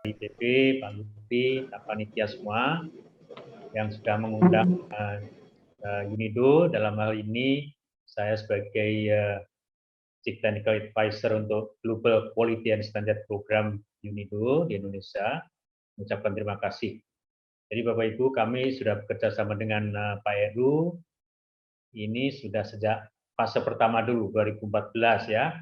IPB, Pak Lutfi, Pak Panitia semua yang sudah mengundang UNIDO. Dalam hal ini saya sebagai Chief Technical Advisor untuk Global Quality and Standard Program UNIDO di Indonesia, mengucapkan terima kasih. Jadi Bapak Ibu, kami sudah bekerja sama dengan Pak Heru, ini sudah sejak fase pertama dulu, 2014 ya.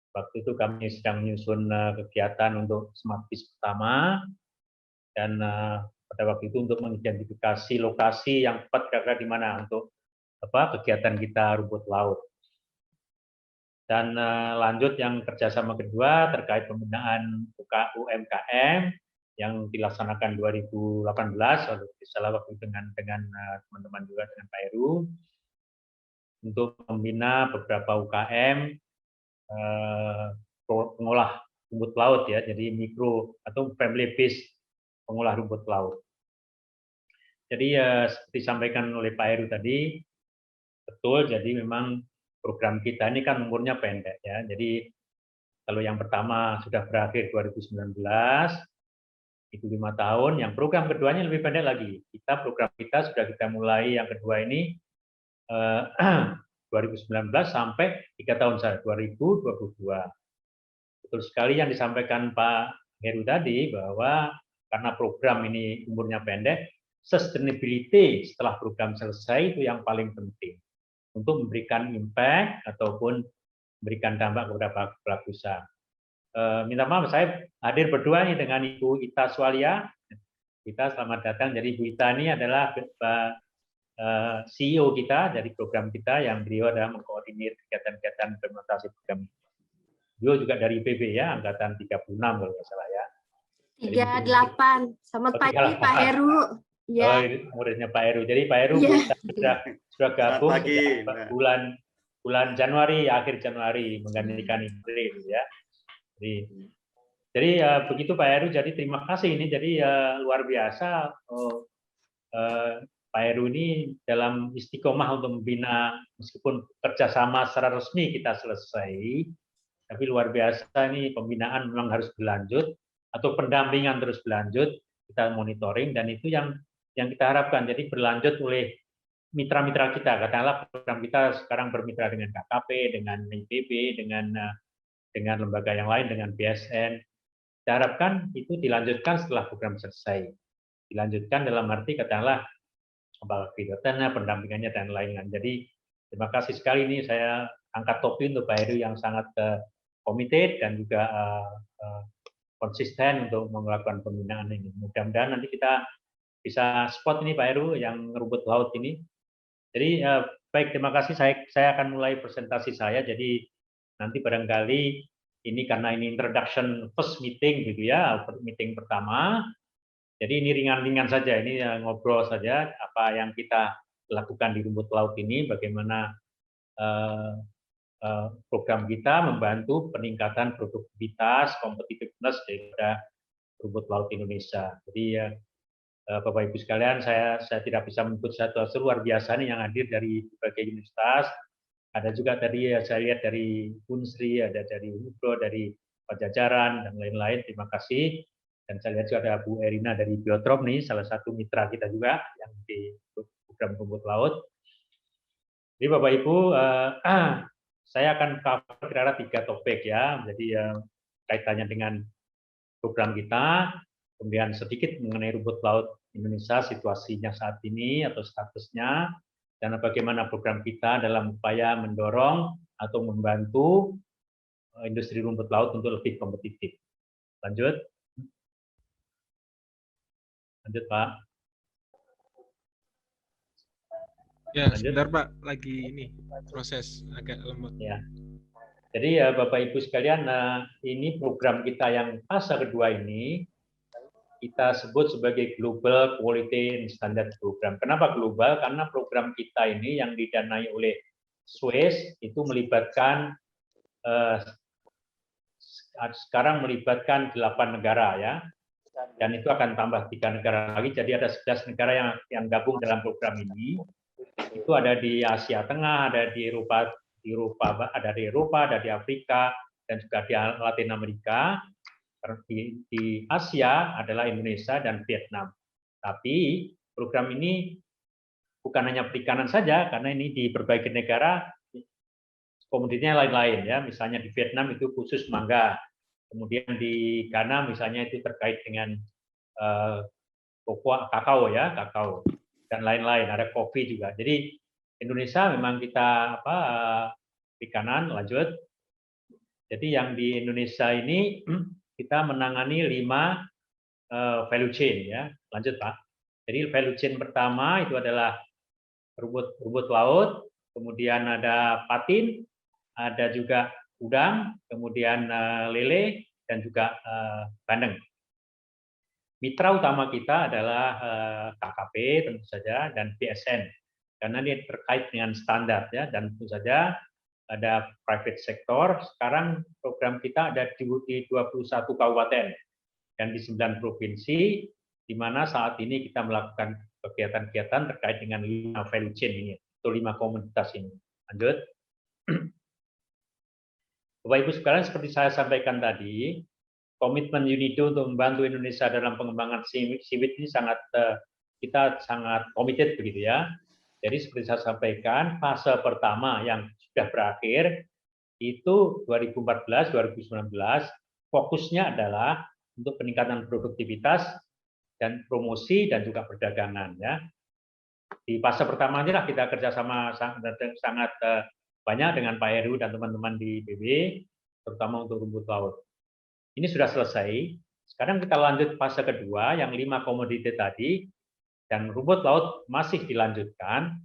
Waktu itu kami sedang menyusun kegiatan untuk Smart Peace pertama, dan pada waktu itu untuk mengidentifikasi lokasi yang tepat kira-kira di mana untuk kegiatan kita rumput laut. Dan lanjut yang kerjasama kedua terkait pembinaan UMKM yang dilaksanakan 2018, salah waktu dengan teman-teman juga dengan Pak Heru, untuk membina beberapa UKM pengolah rumput laut ya, jadi mikro atau family based pengolah rumput laut. Jadi seperti disampaikan oleh Pak Heru tadi, betul, jadi memang program kita ini kan umurnya pendek ya. Jadi kalau yang pertama sudah berakhir 2019, itu 5 tahun, yang program keduanya lebih pendek lagi. Program kita sudah kita mulai yang kedua ini 2019 sampai 3 tahun saja, 2022. Betul sekali yang disampaikan Pak Heru tadi, bahwa karena program ini umurnya pendek, sustainability setelah program selesai itu yang paling penting untuk memberikan impact ataupun memberikan dampak kepada pelaku usaha. Minta maaf, saya hadir berdua nih dengan Ibu Ita Swalia. Kita selamat datang. Jadi Ibu Ita ini adalah CEO kita dari program kita, yang beliau adalah mengkoordinir kegiatan-kegiatan implementasi program. Beliau juga dari IPB ya, angkatan 36 kalau nggak salah ya. 38. Selamat pagi Pak Heru. Ya. Oh, ini muridnya Pak Heru. Jadi Pak Heru sudah gabung bulan Januari, akhir Januari, menggantikan Ibu ya. Jadi begitu Pak Heru. Jadi terima kasih ini. Jadi luar biasa. Pak Heru ini dalam istiqomah untuk membina, meskipun kerjasama secara resmi kita selesai, tapi luar biasa ini pembinaan memang harus berlanjut atau pendampingan terus berlanjut, kita monitoring, dan itu yang kita harapkan. Jadi berlanjut oleh mitra-mitra kita, katakanlah program kita sekarang bermitra dengan KKP, dengan IPB, dengan lembaga yang lain, dengan BSN. Kita harapkan itu dilanjutkan setelah program selesai. Dilanjutkan dalam arti katakanlah kegiatannya, pendampingannya, dan lain-lain. Jadi terima kasih sekali, ini saya angkat topi untuk Pak Heru yang sangat committed dan juga konsisten untuk melakukan pembinaan ini. Mudah-mudahan nanti kita bisa spot ini Pak Heru yang rumput laut ini. Jadi baik, terima kasih. Saya akan mulai presentasi saya. Jadi nanti barangkali ini karena ini introduction first meeting gitu ya, meeting pertama. Jadi ini ringan-ringan saja, ini ngobrol saja apa yang kita lakukan di rumput laut ini, bagaimana program kita membantu peningkatan produktivitas, competitiveness daripada rumput laut Indonesia. Jadi Bapak Ibu sekalian, saya tidak bisa menyebut satu luar biasa nih yang hadir dari berbagai universitas. Ada juga tadi saya lihat dari Unsri, ada dari UNIDO, dari Pajajaran, dan lain-lain. Terima kasih. Dan saya lihat juga ada Bu Erina dari Biotrop nih, salah satu mitra kita juga yang di program rumput laut. Jadi Bapak Ibu, saya akan cover kira-kira 3 topik ya. Jadi kaitannya dengan program kita, kemudian sedikit mengenai rumput laut Indonesia, situasinya saat ini atau statusnya, dan bagaimana program kita dalam upaya mendorong atau membantu industri rumput laut untuk lebih kompetitif. Lanjut. Lanjut, Pak. Ya, sebentar Pak, lagi ini proses agak lemot. Ya. Jadi ya Bapak Ibu sekalian, ini program kita yang fase kedua ini kita sebut sebagai Global Quality and Standard Program. Kenapa global? Karena program kita ini yang didanai oleh Swiss itu melibatkan sekarang melibatkan 8 negara ya. Dan itu akan tambah 3 negara lagi, jadi ada 11 negara yang gabung dalam program ini. Itu ada di Asia Tengah, ada di Eropa, ada di Afrika, dan juga di Latin Amerika. Di Asia adalah Indonesia dan Vietnam. Tapi program ini bukan hanya perikanan saja, karena ini di berbagai negara komoditinya lain-lain ya. Misalnya di Vietnam itu khusus mangga, kemudian di Ghana misalnya itu terkait dengan kakao ya, kakao dan lain-lain. Ada kopi juga. Jadi Indonesia memang kita perikanan lanjut. Jadi yang di Indonesia ini kita menangani 5 value chain ya. Lanjut Pak. Jadi value chain pertama itu adalah rumput laut, kemudian ada patin, ada juga udang, kemudian lele dan juga bandeng. Mitra utama kita adalah KKP tentu saja dan BSN karena ini terkait dengan standar ya, dan tentu saja ada private sector. Sekarang program kita ada di 21 kabupaten dan di 9 provinsi, di mana saat ini kita melakukan kegiatan-kegiatan terkait dengan 5 value chain ini, atau 5 komoditas ini. Lanjut. Bapak Ibu sekalian, seperti saya sampaikan tadi, komitmen UNIDO untuk membantu Indonesia dalam pengembangan siwit ini kita sangat committed begitu ya. Jadi seperti saya sampaikan, fase pertama yang sudah berakhir itu 2014-2019, fokusnya adalah untuk peningkatan produktivitas dan promosi dan juga perdagangan ya. Di fase pertama inilah kita kerjasama sangat banyak dengan Pak Heru dan teman-teman di BB, terutama untuk rumput laut. Ini sudah selesai. Sekarang kita lanjut fase kedua yang 5 komoditi tadi, dan rumput laut masih dilanjutkan,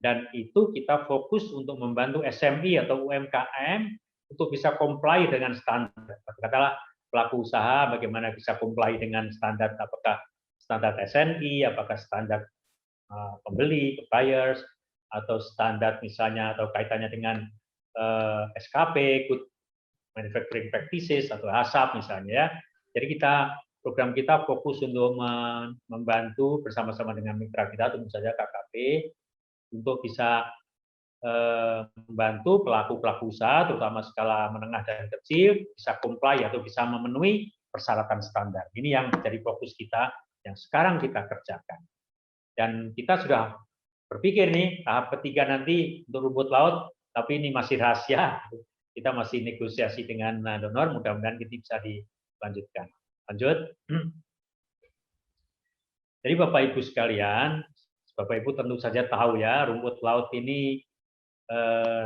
dan itu kita fokus untuk membantu SME atau UMKM untuk bisa comply dengan standar. Katakanlah pelaku usaha bagaimana bisa comply dengan standar, apakah standar SNI, apakah standar pembeli, buyers, atau standar misalnya atau kaitannya dengan SKP, Good Manufacturing Practices atau HACCP misalnya ya. Jadi program kita fokus untuk membantu bersama-sama dengan mitra kita, tentu saja KKP, untuk bisa membantu pelaku-pelaku usaha, terutama skala menengah dan kecil, bisa comply atau bisa memenuhi persyaratan standar. Ini yang menjadi fokus kita yang sekarang kita kerjakan. Dan kita sudah berpikir nih, tahap ketiga nanti untuk rumput laut, tapi ini masih rahasia. Kita masih negosiasi dengan donor, mudah-mudahan kita bisa dilanjutkan. Lanjut. Jadi Bapak Ibu sekalian, Bapak Ibu tentu saja tahu ya, rumput laut ini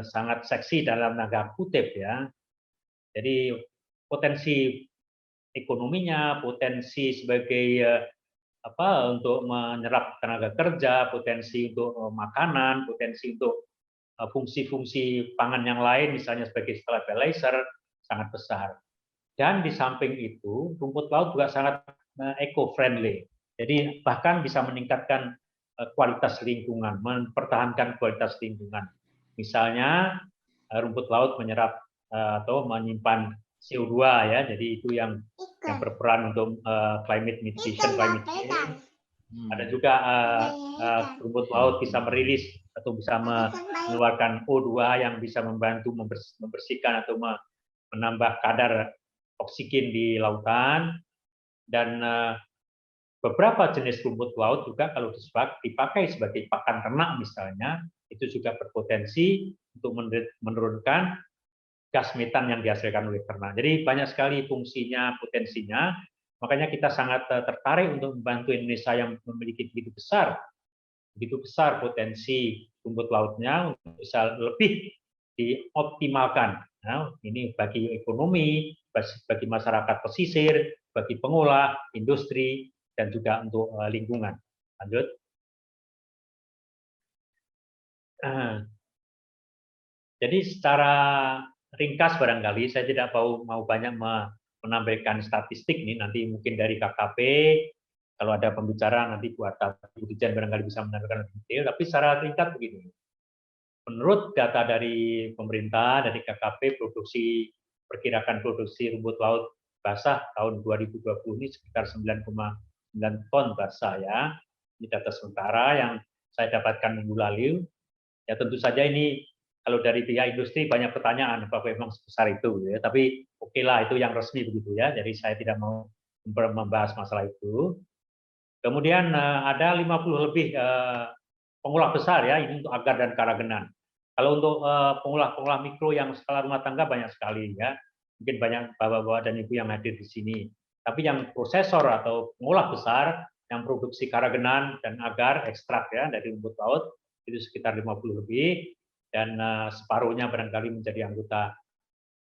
sangat seksi dalam tanda kutip ya. Jadi potensi ekonominya, potensi sebagai untuk menyerap tenaga kerja, potensi untuk makanan, potensi untuk fungsi-fungsi pangan yang lain, misalnya sebagai stabilizer, sangat besar. Dan di samping itu, rumput laut juga sangat eco-friendly. Jadi bahkan bisa meningkatkan kualitas lingkungan, mempertahankan kualitas lingkungan. Misalnya rumput laut menyerap atau menyimpan CO2 ya, jadi itu yang berperan untuk climate mitigation, climate change. Ada juga rumput laut bisa merilis atau bisa mengeluarkan O2 yang bisa membantu membersihkan atau menambah kadar oksigen di lautan. Dan beberapa jenis rumput laut juga kalau dipakai sebagai pakan ternak misalnya, itu juga berpotensi untuk menurunkan gas metan yang dihasilkan oleh ternak. Jadi banyak sekali fungsinya, potensinya. Makanya kita sangat tertarik untuk membantu Indonesia yang memiliki begitu besar potensi rumput lautnya untuk bisa lebih dioptimalkan. Nah, ini bagi ekonomi, bagi masyarakat pesisir, bagi pengolah, industri, dan juga untuk lingkungan. Lanjut. Jadi secara ringkas barangkali, saya tidak mau banyak menampilkan statistik nih, nanti mungkin dari KKP, kalau ada pembicara nanti buat Bu Dijen barangkali bisa menampilkan lebih detail, tapi secara ringkas begini. Menurut data dari pemerintah, dari KKP, perkirakan produksi rumput laut basah tahun 2020 ini sekitar 9,9 ton basah ya. Ini data sementara yang saya dapatkan minggu lalu. Ya tentu saja ini kalau dari pihak industri banyak pertanyaan apakah memang sebesar itu, ya. Tapi oke lah itu yang resmi begitu ya. Jadi saya tidak mau membahas masalah itu. Kemudian ada 50 lebih pengolah besar ya, ini untuk agar dan karagenan. Kalau untuk pengolah-pengolah mikro yang skala rumah tangga banyak sekali ya. Mungkin banyak bapak-bapak dan ibu yang hadir di sini. Tapi yang prosesor atau pengolah besar yang produksi karagenan dan agar ekstrak ya dari rumput laut itu sekitar 50 lebih, dan separuhnya barangkali menjadi anggota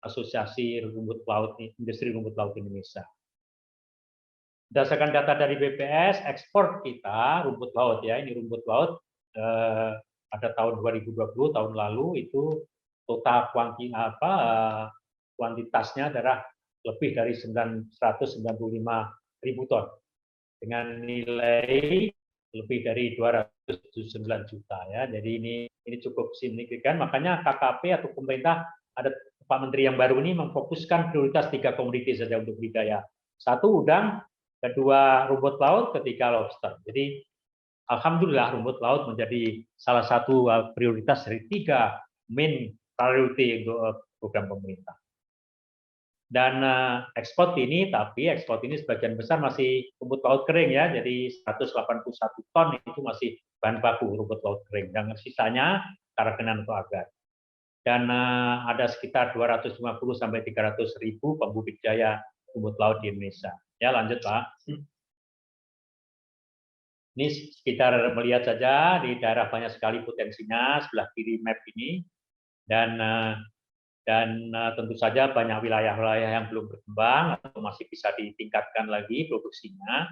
Asosiasi Rumput Laut Industri Rumput Laut Indonesia. Berdasarkan data dari BPS, ekspor kita rumput laut ya, ini rumput laut pada tahun 2020 tahun lalu itu total kuantitasnya adalah lebih dari 995.000 ton dengan nilai lebih dari 279 juta ya. Jadi ini cukup signifikan. Makanya KKP atau pemerintah, ada Pak Menteri yang baru ini memfokuskan prioritas 3 komoditi saja untuk budidaya. 1 udang, kedua rumput laut, ketiga lobster. Jadi alhamdulillah rumput laut menjadi salah satu prioritas dari 3 main priority untuk program pemerintah. Dan ekspor ini sebagian besar masih rumput laut kering ya, jadi 181 ton itu masih bahan baku rumput laut kering, dan sisanya karagenan atau agar. Dan ada sekitar 250 sampai 300 ribu pembudidaya rumput laut di Indonesia. Ya lanjut Pak. Ini sekitar melihat saja di daerah banyak sekali potensinya sebelah kiri map ini, dan tentu saja banyak wilayah-wilayah yang belum berkembang atau masih bisa ditingkatkan lagi produksinya.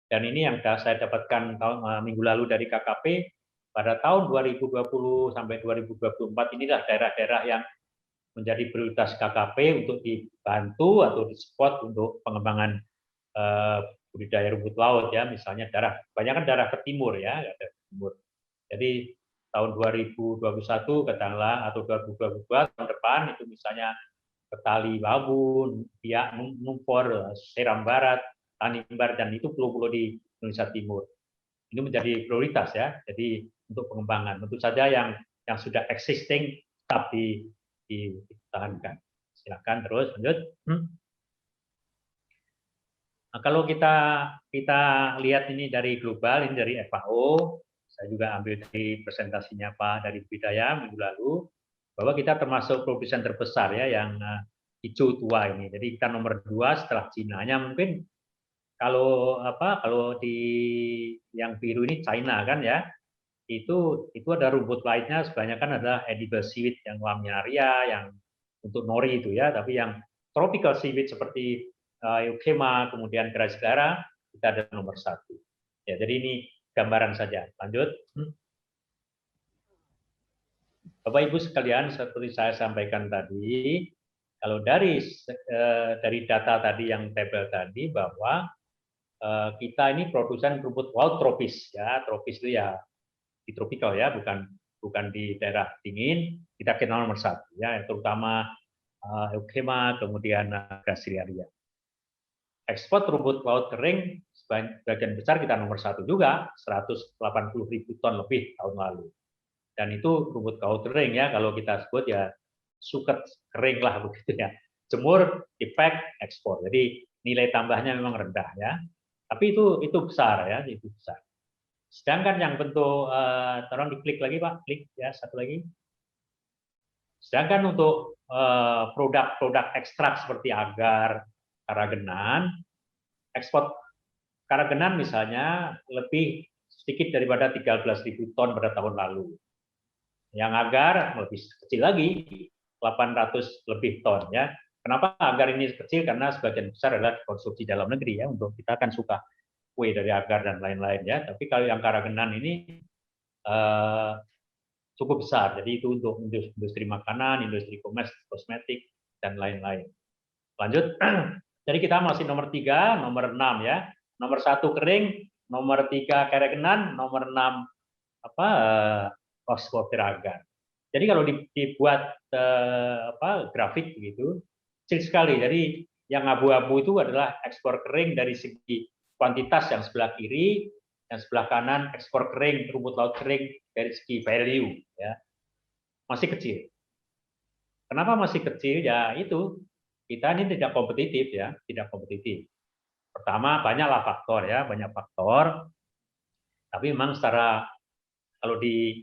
Dan ini yang saya dapatkan minggu lalu dari KKP, pada tahun 2020 sampai 2024 inilah daerah-daerah yang menjadi prioritas KKP untuk dibantu atau disupport untuk pengembangan budidaya rumput laut ya, misalnya banyak kan daerah ke timur ya, daerah ke timur. Jadi tahun 2021 katakanlah atau 2022 tahun depan itu misalnya Petali Babun, Biak Numpor, Seram Barat, Tanimbar, dan itu pulau-pulau di Indonesia Timur. Ini menjadi prioritas ya. Jadi untuk pengembangan tentu saja yang sudah existing tetap ditahankan. Silakan terus lanjut. Nah, kalau kita lihat ini dari global, ini dari FAO. Saya juga ambil dari presentasinya Pak dari budidaya minggu lalu, bahwa kita termasuk produsen terbesar ya yang hijau tua ini. Jadi kita nomor 2 setelah Cina. Nya mungkin kalau di yang biru ini China kan ya, itu ada rumput lainnya kebanyakan adalah edible seaweed yang Lamiaria, yang untuk nori itu ya, tapi yang tropical seaweed seperti Euchema, kemudian Gracilera, kita ada nomor 1. Ya, jadi ini gambaran saja. Lanjut. Bapak Ibu sekalian, seperti saya sampaikan tadi, kalau dari data tadi yang tabel tadi bahwa kita ini produsen rumput laut tropis ya, tropis itu ya di tropical ya, bukan di daerah dingin, kita kenal nomor 1 ya, terutama Euchema, kemudian Gracilea. Ekspor rumput laut kering sebagian besar kita nomor 1 juga, 180.000 ton lebih tahun lalu. Dan itu rumput laut kering ya, kalau kita sebut ya suket kering lah begitu ya. Jemur, di-pack, ekspor. Jadi nilai tambahnya memang rendah ya. Tapi itu besar ya, itu besar. Sedangkan yang bentuk, tolong diklik lagi Pak, klik ya, satu lagi. Sedangkan untuk produk-produk ekstrak seperti agar, karagenan, ekspor karagenan misalnya lebih sedikit daripada 13.000 ton pada tahun lalu. Yang agar lebih kecil lagi, 800 lebih ton ya. Kenapa agar ini kecil? Karena sebagian besar adalah konsumsi dalam negeri ya, untuk kita kan suka kue dari agar dan lain-lain ya. Tapi kalau yang karagenan ini cukup besar. Jadi itu untuk industri makanan, industri kosmetik dan lain-lain. Lanjut. Jadi kita masih nomor 3, nomor 6 ya. Nomor 1 kering, nomor 3 karagenan, nomor 6 ekspor agar. Jadi kalau dibuat grafik begitu, kecil sekali. Jadi yang abu-abu itu adalah ekspor kering dari segi kuantitas yang sebelah kiri, yang sebelah kanan ekspor kering rumput laut kering dari segi value ya. masih kecil. Kenapa masih kecil? Ya itu, kita ini tidak kompetitif ya, tidak kompetitif. Pertama, banyaklah faktor ya, banyak faktor. Tapi memang secara kalau di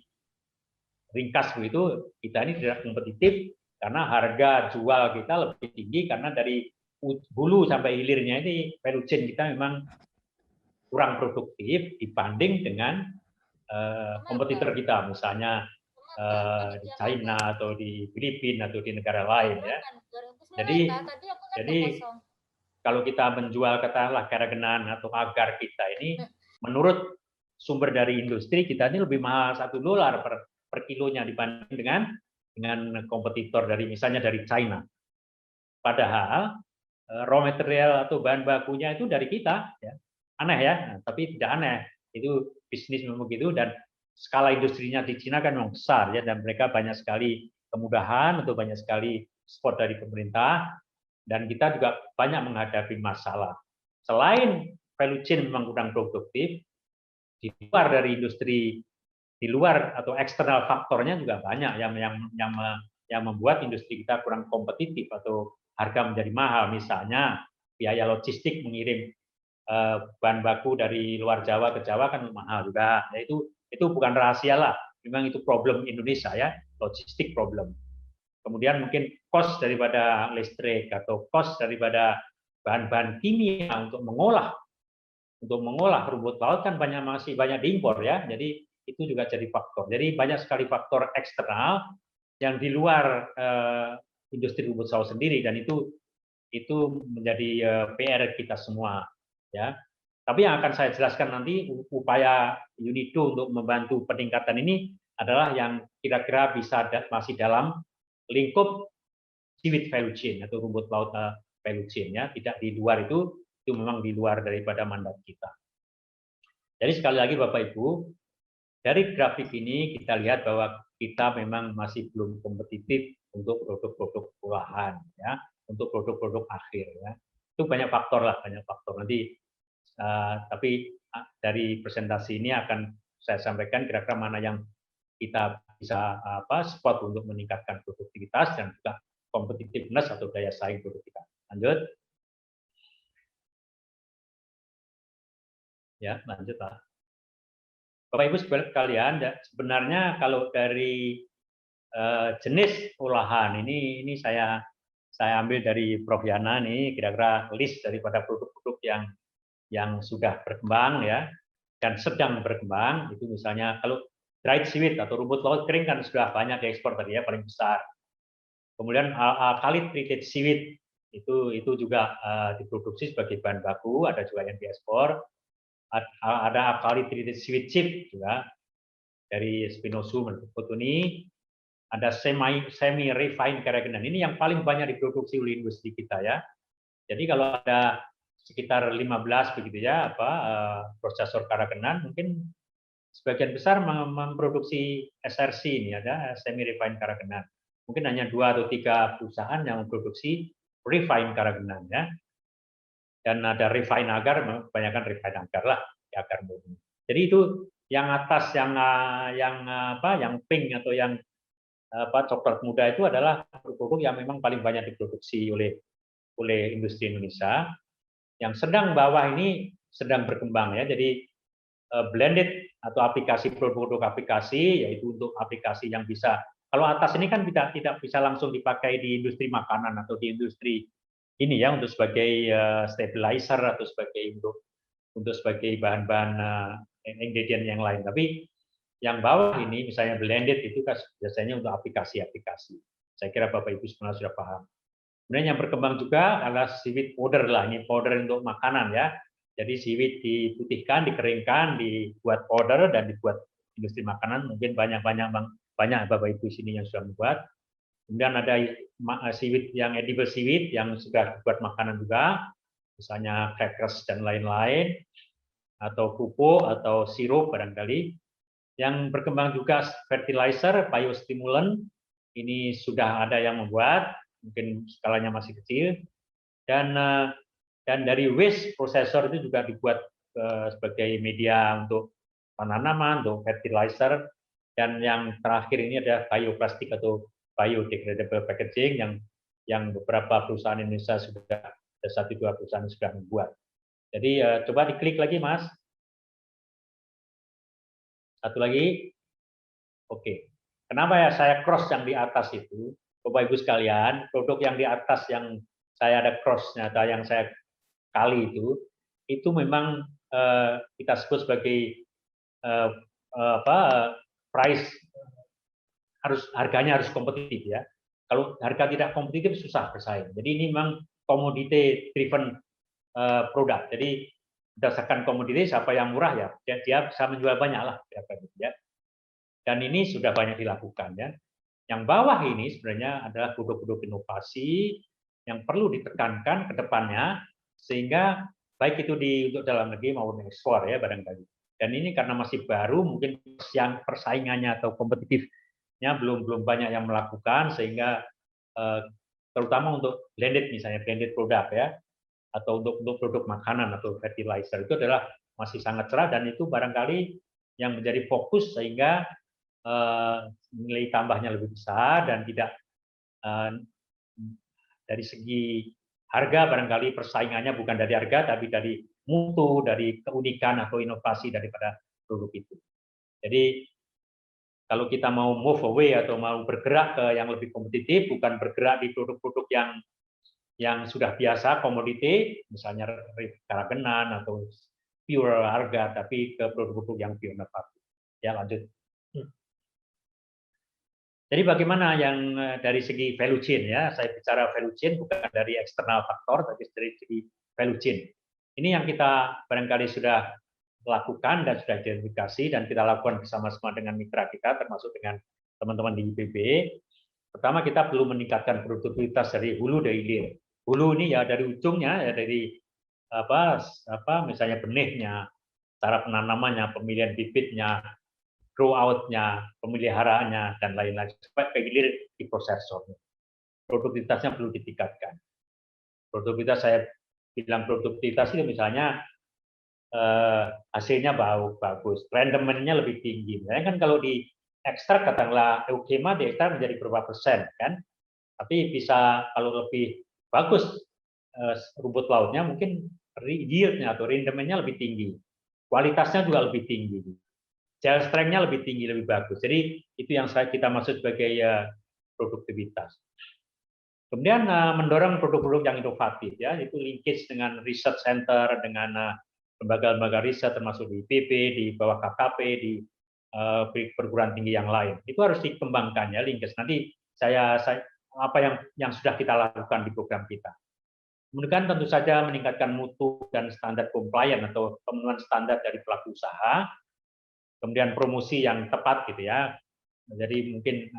ringkas begitu, kita ini tidak kompetitif karena harga jual kita lebih tinggi karena dari hulu sampai hilirnya ini value chain kita memang kurang produktif dibanding dengan kompetitor kita, misalnya di China atau di Filipina atau di negara lain ya. Jadi kalau kita menjual katakanlah keragenan atau agar kita ini, menurut sumber dari industri kita ini lebih mahal $1 per kilonya dibanding dengan kompetitor dari misalnya dari China. Padahal raw material atau bahan bakunya itu dari kita, ya. Aneh ya, tapi tidak aneh. Itu bisnis memang begitu dan skala industrinya di Cina kan memang besar ya dan mereka banyak sekali kemudahan atau banyak sekali support dari pemerintah dan kita juga banyak menghadapi masalah. Selain value chain memang kurang produktif, di luar dari industri, di luar atau eksternal faktornya juga banyak yang membuat industri kita kurang kompetitif atau harga menjadi mahal. Misalnya biaya logistik mengirim bahan baku dari luar Jawa ke Jawa kan mahal juga. Ya, itu bukan rahasia lah. Memang itu problem Indonesia ya, logistik problem. Kemudian mungkin cost daripada listrik atau cost daripada bahan-bahan kimia untuk mengolah rumput laut kan masih banyak diimpor ya. Jadi itu juga jadi faktor. Jadi banyak sekali faktor eksternal yang di luar industri rumput laut sendiri dan itu menjadi PR kita semua ya. Tapi yang akan saya jelaskan nanti upaya UNIDO untuk membantu peningkatan ini adalah yang kira-kira bisa masih dalam lingkup seaweed value chain atau rumput laut value chain ya, tidak di luar itu memang di luar daripada mandat kita. Jadi sekali lagi Bapak Ibu, dari grafik ini kita lihat bahwa kita memang masih belum kompetitif untuk produk-produk olahan ya, untuk produk-produk akhir ya. Itu banyak faktor lah, banyak faktor. Nanti tapi dari presentasi ini akan saya sampaikan kira-kira mana yang kita bisa support untuk meningkatkan produktivitas dan juga competitiveness atau daya saing produk kita. Lanjut. Ya, lanjut Pak. Bapak Ibu sekalian, sebenarnya kalau dari jenis olahan ini saya ambil dari Prof Yana nih kira-kira list daripada produk-produk yang sudah berkembang ya dan sedang berkembang. Itu misalnya kalau dried seaweed atau rumput laut kering kan sudah banyak diekspor tadi ya, paling besar. Kemudian alkali treated seaweed itu juga diproduksi sebagai bahan baku, ada juga yang diekspor. Ada alkali treated seaweed chip juga dari Spinosum dan Kotuni. Ada semi refined keragenan. Ini yang paling banyak diproduksi oleh industri kita ya. Jadi kalau ada sekitar 15 begitu ya prosesor keragenan, mungkin sebagian besar memproduksi SRC ini, ada semi refined keragenan. Mungkin hanya 2 atau 3 perusahaan yang memproduksi refined keragenan ya. Dan ada refine agar, kebanyakan refine agar lah, ya agar murni. Jadi itu yang atas yang pink atau yang coklat muda itu adalah produk-produk yang memang paling banyak diproduksi oleh industri Indonesia. Yang sedang bawah ini sedang berkembang ya. Jadi blended atau aplikasi produk-produk aplikasi, yaitu untuk aplikasi yang bisa, kalau atas ini kan tidak bisa langsung dipakai di industri makanan atau di industri ini ya, untuk sebagai stabilizer atau untuk sebagai bahan-bahan ingredient yang lain. Tapi yang bawah ini misalnya blended itu kan biasanya untuk aplikasi-aplikasi. Saya kira Bapak Ibu sebenarnya sudah paham. Kemudian yang berkembang juga adalah seaweed powder lah, ini powder untuk makanan ya. Jadi seaweed diputihkan, dikeringkan, dibuat powder dan dibuat industri makanan. Mungkin banyak Bapak Ibu sini yang sudah membuat. Kemudian ada seaweed yang edible seaweed yang sudah dibuat makanan juga, misalnya crackers dan lain-lain, atau pupuk atau sirup barangkali. Yang berkembang juga fertilizer, biostimulant, ini sudah ada yang membuat, mungkin skalanya masih kecil, dan dari waste processor itu juga dibuat sebagai media untuk tanaman, untuk fertilizer, Dan yang terakhir ini ada bioplastik atau biodegradable packaging yang beberapa perusahaan Indonesia sudah, ada 1-2 perusahaan sudah membuat. Jadi coba diklik lagi, Mas. Satu lagi. Oke. Kenapa ya saya cross yang di atas itu? Bapak Ibu sekalian, produk yang di atas yang saya ada cross-nya atau yang saya kali itu memang kita sebut sebagai price, harganya harus kompetitif ya. Kalau harga tidak kompetitif susah bersaing. Jadi ini memang commodity driven produk. Jadi berdasarkan komoditi siapa yang murah ya dia bisa menjual banyak lah ya. Dan ini sudah banyak dilakukan ya. Yang bawah ini sebenarnya adalah produk-produk inovasi yang perlu ditekankan ke depannya sehingga baik itu untuk dalam negeri maupun ekspor ya barangkali. Dan ini karena masih baru mungkin yang persaingannya atau kompetitifnya belum banyak yang melakukan sehingga terutama untuk blended misalnya blended produk ya atau untuk produk makanan atau fertilizer itu adalah masih sangat cerah dan itu barangkali yang menjadi fokus sehingga nilai tambahnya lebih besar dan tidak dari segi harga barangkali persaingannya bukan dari harga tapi dari mutu, dari keunikan atau inovasi daripada produk itu. Jadi kalau kita mau move away atau mau bergerak ke yang lebih kompetitif, bukan bergerak di produk-produk yang sudah biasa komoditi, misalnya karagenan atau pure harga, tapi ke produk-produk yang inovatif. Ya lanjut. Jadi bagaimana yang dari segi value chain ya, saya bicara value chain bukan dari eksternal faktor, tapi dari segi value chain. Ini yang kita barangkali sudah lakukan dan sudah identifikasi dan kita lakukan bersama-sama dengan mitra kita, termasuk dengan teman-teman di IPB. Pertama kita perlu meningkatkan produktivitas dari hulu dari hilir. Hulu ini ya dari ujungnya ya dari misalnya benihnya, cara penanamannya, pemilihan bibitnya, grow out-nya, pemeliharaannya, dan lain-lain. Sampai ke hilir di prosesornya. Produktivitasnya perlu ditingkatkan. Produktivitas, saya bilang produktivitas itu misalnya hasilnya bagus, rendemennya lebih tinggi. Misalnya kan kalau di ekstrak, katakanlah eukema di ekstrak menjadi berapa persen, kan? Tapi bisa kalau lebih bagus rumput lautnya, mungkin yield-nya atau rendemennya lebih tinggi. Kualitasnya juga lebih tinggi. Gel strength-nya lebih tinggi, lebih bagus. Jadi itu yang kita maksud sebagai produktivitas. Kemudian mendorong produk-produk yang inovatif, ya, itu linkage dengan research center, dengan lembaga-lembaga riset termasuk di IPB, di bawah KKP, di perguruan tinggi yang lain. Itu harus dikembangkan ya linkage. Nanti saya apa yang sudah kita lakukan di program kita. Kemudian tentu saja meningkatkan mutu dan standar compliance atau pemenuhan standar dari pelaku usaha. Kemudian promosi yang tepat gitu ya. Jadi mungkin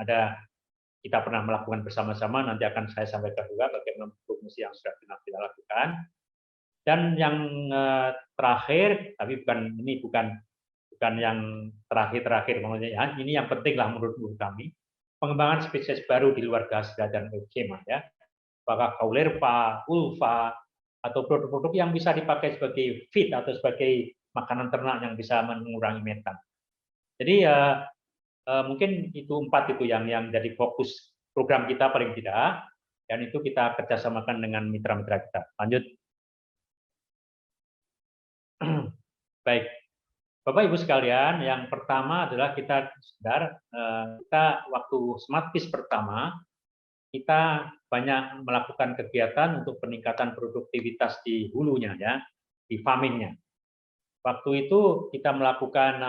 kita pernah melakukan bersama-sama, nanti akan saya sampaikan juga bagaimana promosi yang sudah kita lakukan. Dan yang terakhir, tapi bukan yang terakhir maksudnya ya, ini yang penting lah menurut kami, pengembangan spesies baru di luar gas dan eukema ya. Apakah kaulerpa, ulva, atau produk-produk yang bisa dipakai sebagai feed atau sebagai makanan ternak yang bisa mengurangi metan. Jadi mungkin itu 4 itu yang jadi fokus program kita paling tidak, dan itu kita kerjasamakan dengan mitra-mitra kita. Lanjut. Baik, Bapak Ibu sekalian, yang pertama adalah kita waktu Smart Fish pertama kita banyak melakukan kegiatan untuk peningkatan produktivitas di hulunya ya, di farmingnya. Waktu itu kita melakukan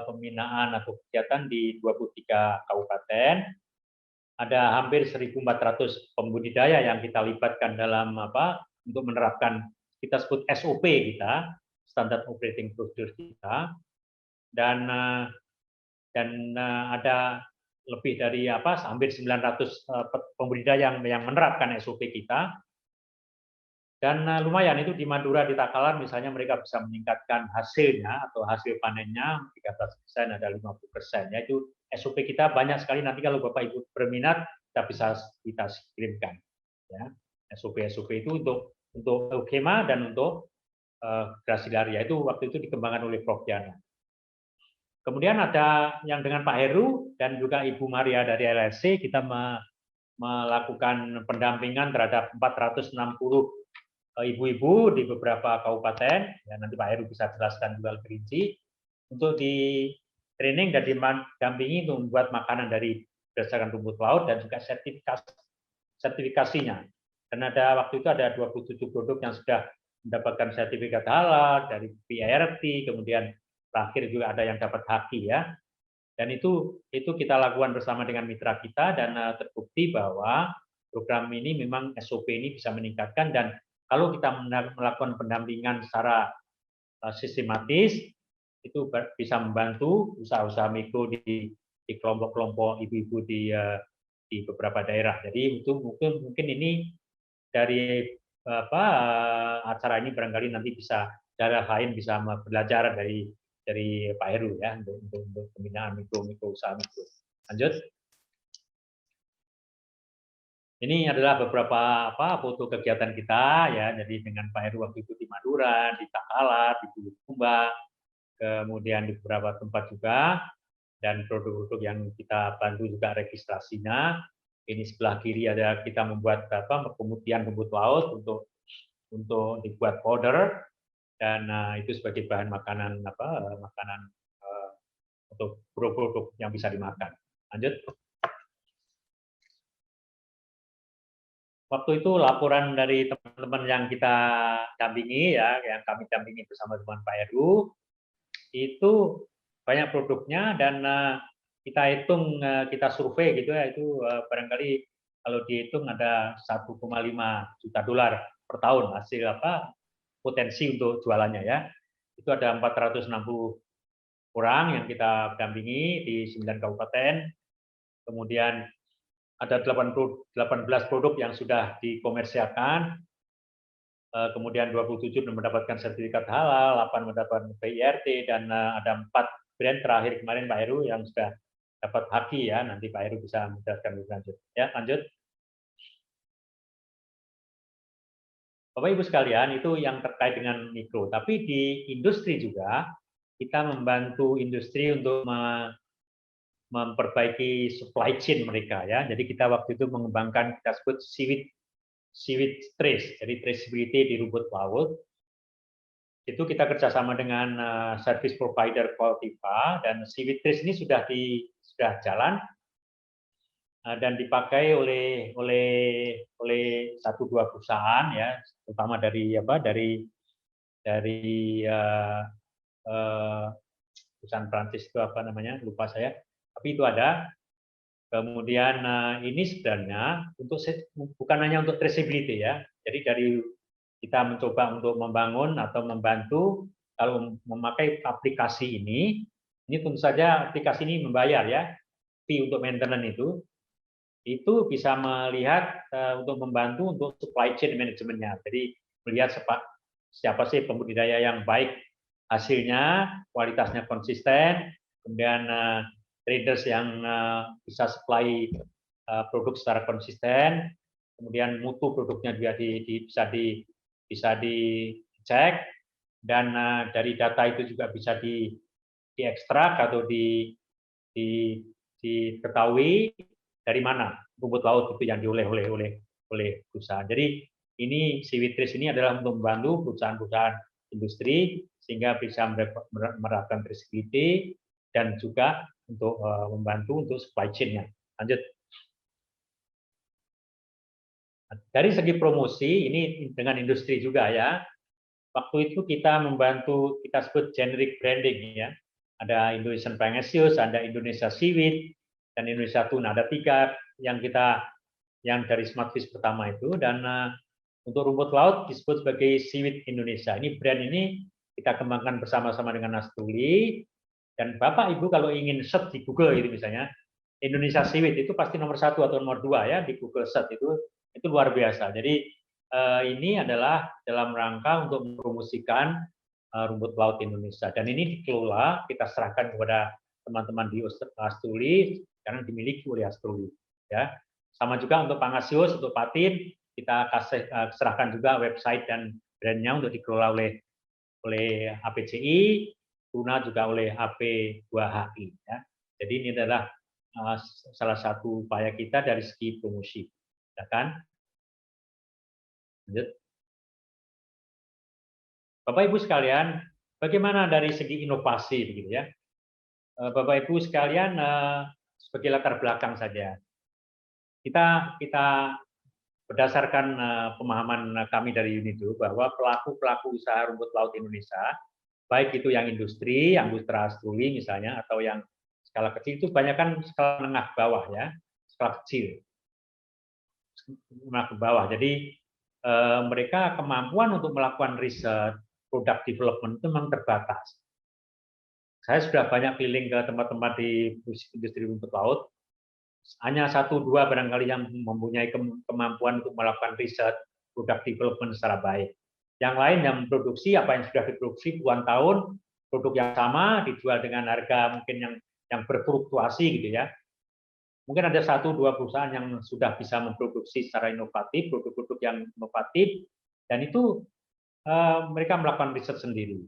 pembinaan atau kegiatan di 23 kabupaten. Ada hampir 1.400 pembudidaya yang kita libatkan dalam untuk menerapkan kita sebut SOP kita, Standard Operating Procedure kita. Dan ada lebih dari hampir 900 pembudidaya yang menerapkan SOP kita. Dan lumayan itu di Madura, di Takalar misalnya mereka bisa meningkatkan hasilnya atau hasil panennya 13%, ada 50%. Ya, itu SOP kita banyak sekali, nanti kalau Bapak Ibu berminat kita kirimkan. Ya, SOP itu untuk eukema dan untuk grasilaria itu waktu itu dikembangkan oleh Prof. Diana. Kemudian ada yang dengan Pak Heru dan juga Ibu Maria dari LSC, kita melakukan pendampingan terhadap 460 ibu-ibu di beberapa kabupaten. Ya, nanti Pak Heru bisa jelaskan juga lebih rinci. Untuk di training dan didampingi untuk membuat makanan dari berdasarkan rumput laut dan juga sertifikasinya. Dan waktu itu ada 27 produk yang sudah mendapatkan sertifikat halal dari PRT, kemudian terakhir juga ada yang dapat haki ya. Dan itu kita lakukan bersama dengan mitra kita dan terbukti bahwa program ini memang SOP ini bisa meningkatkan, dan kalau kita melakukan pendampingan secara sistematis itu bisa membantu usaha-usaha mikro di kelompok-kelompok ibu-ibu di beberapa daerah. Jadi itu mungkin ini dari acara ini barangkali nanti bisa daerah lain bisa belajar dari Pak Heru ya untuk pembinaan mikro usaha mikro. Lanjut. Ini adalah beberapa foto kegiatan kita ya. Jadi dengan Pak Heru waktu itu di Madura, di Takalar, di Bulukumba, kemudian di beberapa tempat juga, dan produk-produk yang kita bantu juga registrasinya. Ini sebelah kiri ada kita membuat pemutihan rumput laut untuk dibuat powder, dan itu sebagai bahan makanan untuk produk-produk yang bisa dimakan. Lanjut. Waktu itu laporan dari teman-teman yang kita dampingi ya, yang kami dampingi bersama dengan Pak Heru, itu banyak produknya, dan kita hitung, kita survei gitu ya, itu barangkali kalau dihitung ada 1,5 juta dolar per tahun hasil potensi untuk jualannya ya. Itu ada 460 orang yang kita dampingi di 9 kabupaten. Kemudian ada 18 produk yang sudah dikomersialkan. Kemudian 27 mendapatkan sertifikat halal, 8 mendapatkan PIRT, dan ada 4 brand terakhir kemarin Pak Heru yang sudah dapat haki ya. Nanti Pak Heru bisa menjelaskan lebih lanjut. Ya, lanjut. Bapak Ibu sekalian, itu yang terkait dengan mikro. Tapi di industri juga kita membantu industri untuk memperbaiki supply chain mereka ya. Jadi kita waktu itu mengembangkan, kita sebut seaweed trace, jadi traceability di rumput laut. Itu kita kerjasama dengan service provider Qualtiva, dan seaweed trace ini sudah jalan dan dipakai oleh 1-2 perusahaan ya, terutama dari perusahaan Prancis itu apa namanya, lupa saya, tapi itu ada. Kemudian ini sebenarnya bukan hanya untuk traceability ya. Jadi dari kita mencoba untuk membangun atau membantu, kalau memakai aplikasi ini tentu saja aplikasi ini membayar ya, fee untuk maintenance itu bisa melihat untuk membantu untuk supply chain manajemennya. Jadi melihat siapa sih pembudidaya yang baik hasilnya, kualitasnya konsisten, kemudian traders yang bisa supply produk secara konsisten, kemudian mutu produknya juga bisa dicek, dan dari data itu juga bisa diekstrak atau diketahui dari mana rumput laut itu yang diolah oleh perusahaan. Jadi ini seaweed trace ini adalah untuk membantu perusahaan-perusahaan industri sehingga bisa menerapkan traceability dan juga untuk membantu untuk supply chain-nya. Lanjut. Dari segi promosi, ini dengan industri juga ya. Waktu itu kita membantu, kita sebut generic branding ya. Ada Indonesian Pangasius, ada Indonesia Seaweed, dan Indonesia Tuna. Ada 3 yang dari Smart Fish pertama itu, dan untuk rumput laut disebut sebagai Seaweed Indonesia. Ini brand ini kita kembangkan bersama-sama dengan Nastuli. Dan Bapak Ibu kalau ingin search di Google itu misalnya Indonesia Seaweed itu pasti nomor 1 atau nomor 2 ya di Google search itu luar biasa. Jadi ini adalah dalam rangka untuk mempromosikan rumput laut Indonesia, dan ini dikelola, kita serahkan kepada teman-teman di Astuli karena dimiliki oleh Astuli ya. Sama juga untuk Pangasius, untuk Patin kita serahkan juga website dan brandnya untuk dikelola oleh APCI. Tuna juga oleh HP2HI. Ya. Jadi ini adalah salah satu upaya kita dari segi promosi. Ya kan? Lanjut. Bapak Ibu sekalian, bagaimana dari segi inovasi begitu ya? Bapak Ibu sekalian, sebagai latar belakang saja. Kita berdasarkan pemahaman kami dari UNIDO bahwa pelaku-pelaku usaha rumput laut Indonesia, baik itu yang industri, yang Putra Struli misalnya, atau yang skala kecil, itu banyak kan skala menengah ke bawah ya, skala kecil, menengah ke bawah. Jadi mereka kemampuan untuk melakukan riset, product development itu memang terbatas. Saya sudah banyak keliling ke tempat-tempat di industri rumput laut, hanya 1-2 barangkali yang mempunyai kemampuan untuk melakukan riset, product development secara baik. Yang lain yang memproduksi apa yang sudah diproduksi puluhan tahun, produk yang sama dijual dengan harga mungkin yang berfluktuasi gitu ya. Mungkin ada 1-2 perusahaan yang sudah bisa memproduksi secara inovatif, produk-produk yang inovatif, dan itu mereka melakukan riset sendiri.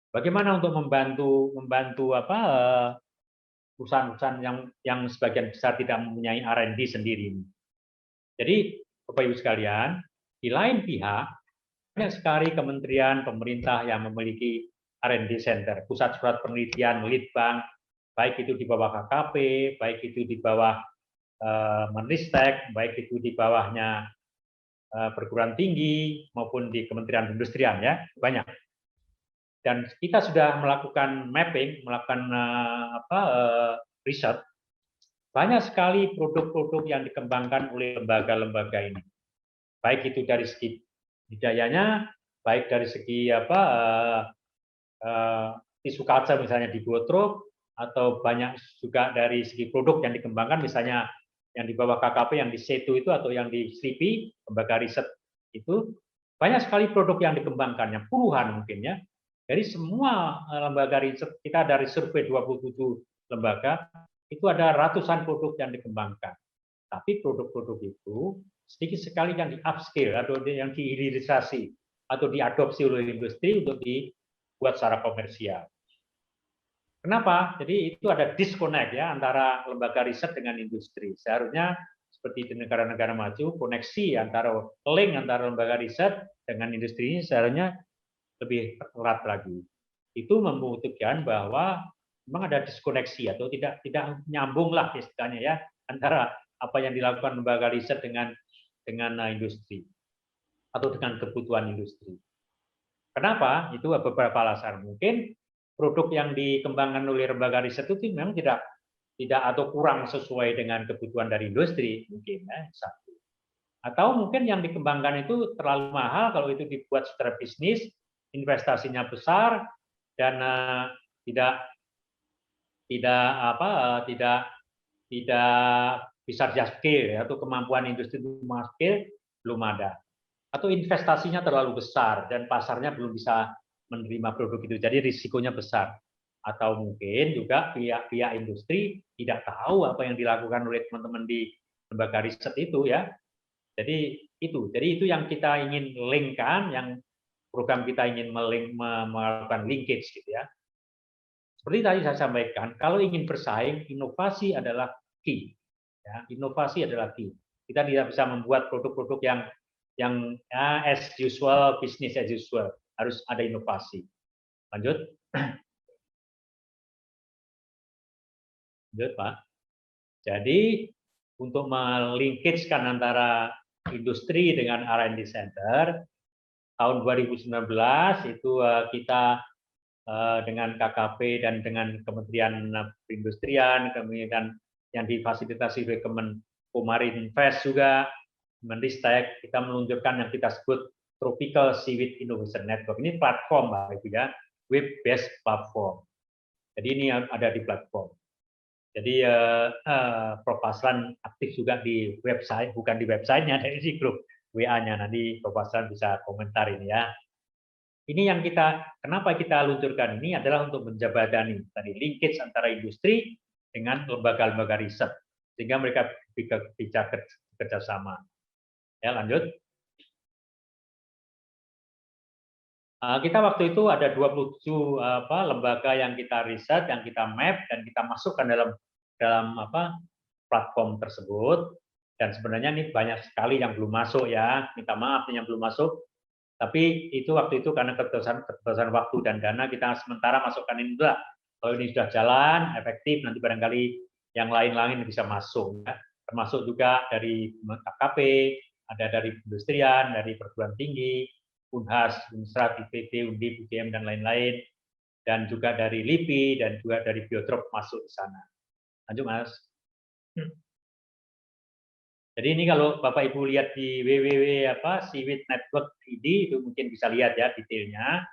Bagaimana untuk membantu perusahaan-perusahaan yang sebagian besar tidak mempunyai R&D sendiri. Jadi, Bapak Ibu sekalian, di lain pihak, banyak sekali kementerian, pemerintah yang memiliki R&D center, pusat surat penelitian, Litbang, baik itu di bawah KKP, baik itu di bawah Menristek, baik itu di bawahnya perguruan tinggi, maupun di Kementerian Perindustrian, ya, banyak. Dan kita sudah melakukan mapping, melakukan riset, banyak sekali produk-produk yang dikembangkan oleh lembaga-lembaga ini. Baik itu dari segi budayanya, baik dari segi tisu kaca misalnya di Botrop, atau banyak juga dari segi produk yang dikembangkan, misalnya yang di bawah KKP, yang di Setu itu, atau yang di SLIPI, lembaga riset itu, banyak sekali produk yang dikembangkannya, puluhan mungkin ya. Dari semua lembaga riset, kita dari survei 27 lembaga, itu ada ratusan produk yang dikembangkan. Tapi produk-produk itu sedikit sekali yang di-upscale atau yang dihilirisasi atau diadopsi oleh industri untuk dibuat secara komersial. Kenapa? Jadi itu ada disconnect ya antara lembaga riset dengan industri. Seharusnya seperti di negara-negara maju, koneksi antara link antara lembaga riset dengan industri ini seharusnya lebih erat lagi. Itu membuktikan bahwa memang ada diskoneksi atau tidak nyambung lah istilahnya ya antara apa yang dilakukan lembaga riset dengan industri atau dengan kebutuhan industri. Kenapa? Itu beberapa alasan. Mungkin produk yang dikembangkan oleh lembaga riset itu memang tidak atau kurang sesuai dengan kebutuhan dari industri mungkin ya, satu. Atau mungkin yang dikembangkan itu terlalu mahal kalau itu dibuat secara bisnis, investasinya besar dan tidak bisa di-scale atau kemampuan industri untuk scale belum ada. Atau investasinya terlalu besar dan pasarnya belum bisa menerima produk itu. Jadi risikonya besar. Atau mungkin juga pihak industri tidak tahu apa yang dilakukan oleh teman-teman di lembaga riset itu ya. Jadi itu yang kita ingin linkkan, yang program kita ingin melakukan linkage gitu ya. Seperti tadi saya sampaikan, kalau ingin bersaing, inovasi adalah key. Ya, inovasi adalah key. Kita tidak bisa membuat produk-produk yang as usual, business as usual. Harus ada inovasi. Lanjut. Lanjut, Pak. Jadi, untuk melingkagekan antara industri dengan R&D Center, tahun 2019 itu kita dengan KKP dan dengan Kementerian Perindustrian, kemudian yang difasilitasi oleh Kemenko Marinvest juga, Menristek, kita meluncurkan yang kita sebut Tropical Seaweed Innovation Network. Ini platform, Pak Ibu ya, web-based platform. Jadi ini ada di platform. Jadi Prof. Aslan aktif juga di website, bukan di websitenya, dari di grup WA-nya. Nanti Prof. Aslan bisa komentar ini ya. Ini yang kenapa kita luncurkan ini adalah untuk menjabadani tadi linkage antara industri dengan lembaga-lembaga riset, sehingga mereka bisa bekerja sama. Ya, lanjut. Kita waktu itu ada 27 lembaga yang kita riset, yang kita map dan kita masukkan dalam platform tersebut. Dan sebenarnya ini banyak sekali yang belum masuk ya. Minta maaf yang belum masuk. Tapi itu waktu itu karena keterbatasan waktu dan dana kita sementara masukkan ini enggak. Kalau ini sudah jalan, efektif, nanti barangkali yang lain-lain bisa masuk. Ya. Termasuk juga dari KKP, ada dari industrian, dari perguruan tinggi, Unhas, Unsrat, IPB, Undip, UGM, dan lain-lain. Dan juga dari LIPI, dan juga dari Biotrop masuk di sana. Lanjut, Mas. Jadi ini kalau Bapak Ibu lihat di www.siwitnetwork.id itu mungkin bisa lihat ya detailnya.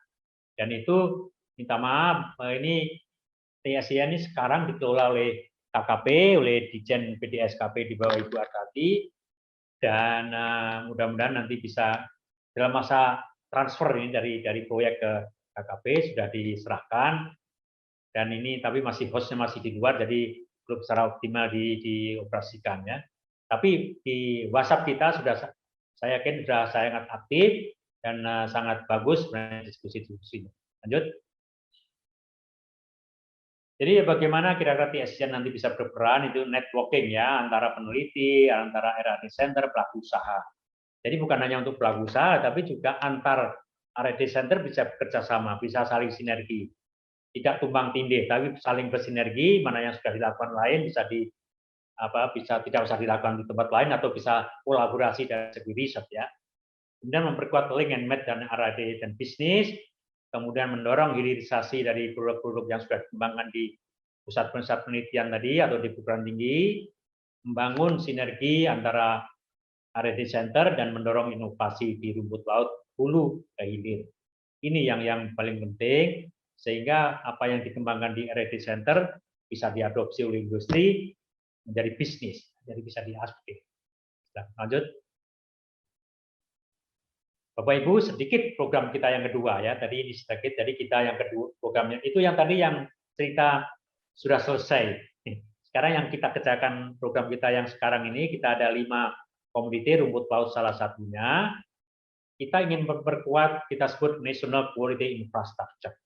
Dan itu minta maaf, ini TSI ini sekarang dikelola oleh KKP, oleh Dijen PDSKP di bawah Ibu Artati. Dan mudah-mudahan nanti bisa dalam masa transfer ini dari proyek ke KKP sudah diserahkan. Dan ini tapi hostnya masih di luar, jadi belum secara optimal dioperasikan ya. Tapi di WhatsApp kita sudah, saya yakin sudah sangat aktif dan sangat bagus diskusi-diskusinya. Lanjut. Jadi bagaimana kira-kira TSCN nanti bisa berperan itu networking ya antara peneliti, antara R&D Center, pelaku usaha. Jadi bukan hanya untuk pelaku usaha, tapi juga antar R&D Center bisa bekerja sama, bisa saling sinergi. Tidak tumpang tindih, tapi saling bersinergi. Mana yang sudah dilakukan lain bisa tidak usah dilakukan di tempat lain atau bisa kolaborasi dari segi riset ya. Kemudian memperkuat link and match dan R&D dan bisnis. Kemudian mendorong hilirisasi dari produk-produk yang sudah dikembangkan di pusat-pusat penelitian tadi atau di perguruan tinggi, membangun sinergi antara R&D Center dan mendorong inovasi di rumput laut hulu ke hilir. Ini yang paling penting, sehingga apa yang dikembangkan di R&D Center bisa diadopsi oleh industri menjadi bisnis, jadi bisa diaspek. Lanjut. Bapak Ibu, sedikit program kita yang kedua ya. Tadi ini sedikit, jadi kita yang kedua programnya itu yang tadi yang cerita sudah selesai. Sekarang yang kita kerjakan program kita yang sekarang ini, kita ada 5 komoditi, rumput laut salah satunya. Kita ingin memperkuat, kita sebut National Quality Infrastructure.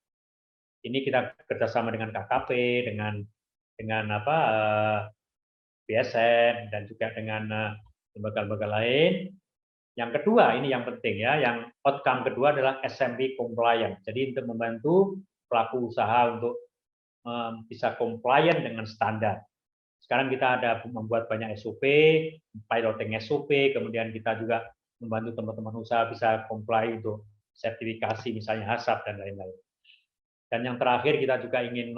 Ini kita kerjasama dengan KKP, dengan BSN dan juga dengan lembaga-lembaga lain. Yang kedua, ini yang penting ya, yang outcome kedua adalah SMB compliant. Jadi untuk membantu pelaku usaha untuk bisa compliant dengan standar. Sekarang kita ada membuat banyak SOP, piloting SOP, kemudian kita juga membantu teman-teman usaha bisa comply untuk sertifikasi misalnya HACCP dan lain-lain. Dan yang terakhir kita juga ingin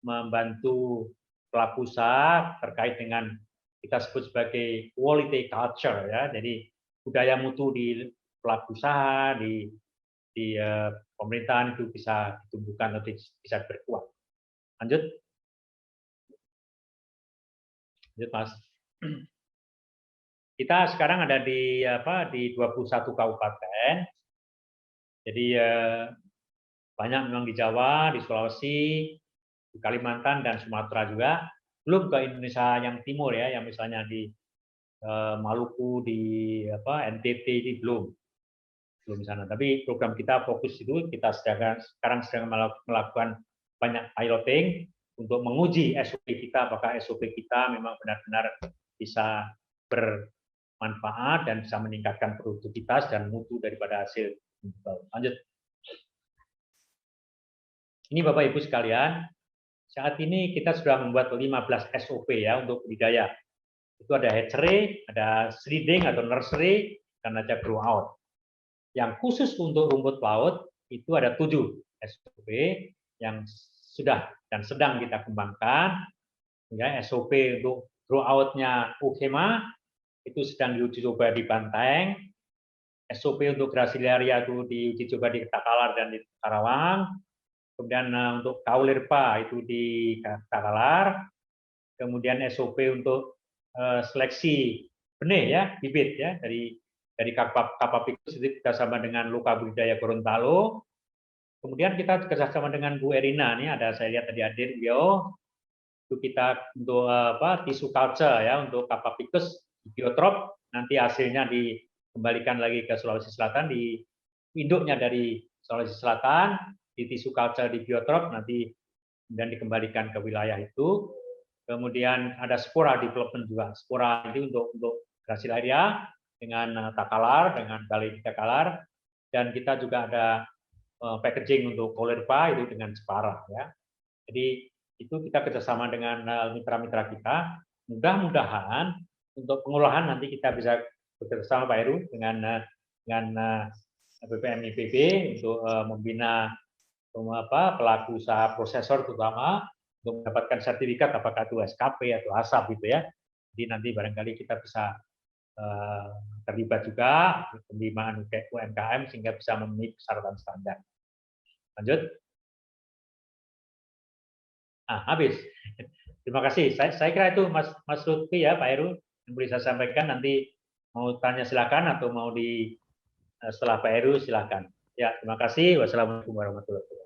membantu pelaku usaha terkait dengan kita sebut sebagai quality culture ya. Jadi budaya mutu di pelaku usaha, di pemerintahan itu bisa ditumbuhkan atau bisa berkuat. Lanjut. Lanjut, Mas. Kita sekarang ada di 21 kabupaten. Jadi banyak memang di Jawa, di Sulawesi, di Kalimantan dan Sumatera juga. Belum ke Indonesia yang timur ya, yang misalnya di Maluku, di NTT ini belum di sana. Tapi program kita fokus itu kita sekarang sedang melakukan banyak piloting untuk menguji SOP kita, apakah SOP kita memang benar-benar bisa bermanfaat dan bisa meningkatkan produktivitas dan mutu daripada hasil. Lanjut. Ini Bapak Ibu sekalian, saat ini kita sudah membuat 15 SOP ya untuk budidaya. Itu ada hatchery, ada seeding atau nursery, dan ada grow out. Yang khusus untuk rumput laut itu ada 7 SOP yang sudah dan sedang kita kembangkan. Ya, SOP untuk grow out-nya Ukema itu sedang diuji coba di Banteng. SOP untuk Graciliaria itu diuji coba di Takalar dan di Karawang. Kemudian untuk Kaulirpa itu di Takalar. Kemudian SOP untuk seleksi benih ya, bibit ya dari Kapapikus itu kerjasama dengan Luka Budidaya Gorontalo. Kemudian kita kerjasama dengan Bu Erina, nih ada saya lihat tadi hadir beliau. Itu kita untuk tisu culture ya untuk Kapapikus Biotrop, nanti hasilnya dikembalikan lagi ke Sulawesi Selatan induknya dari Sulawesi Selatan, di tisu culture di biotrop nanti dan dikembalikan ke wilayah itu. Kemudian ada spora development juga. Spora itu untuk Gracilaria dengan takalar, dengan balai takalar, dan kita juga ada packaging untuk Colerpa itu dengan Separa ya. Jadi itu kita kerjasama dengan mitra-mitra kita. Mudah-mudahan untuk pengolahan nanti kita bisa bekerjasama Pak Heru dengan BPM IPB untuk membina pelaku usaha prosesor terutama untuk mendapatkan sertifikat apakah itu SKP atau ASAP gitu ya. Jadi nanti barangkali kita bisa terlibat juga penerimaan UMKM sehingga bisa memenuhi persyaratan standar. Lanjut. Habis. Terima kasih. Saya kira itu Mas Lutfi ya Pak Heru yang boleh saya sampaikan. Nanti mau tanya silakan atau mau setelah Pak Heru silakan. Ya, terima kasih. Wassalamualaikum warahmatullahi wabarakatuh.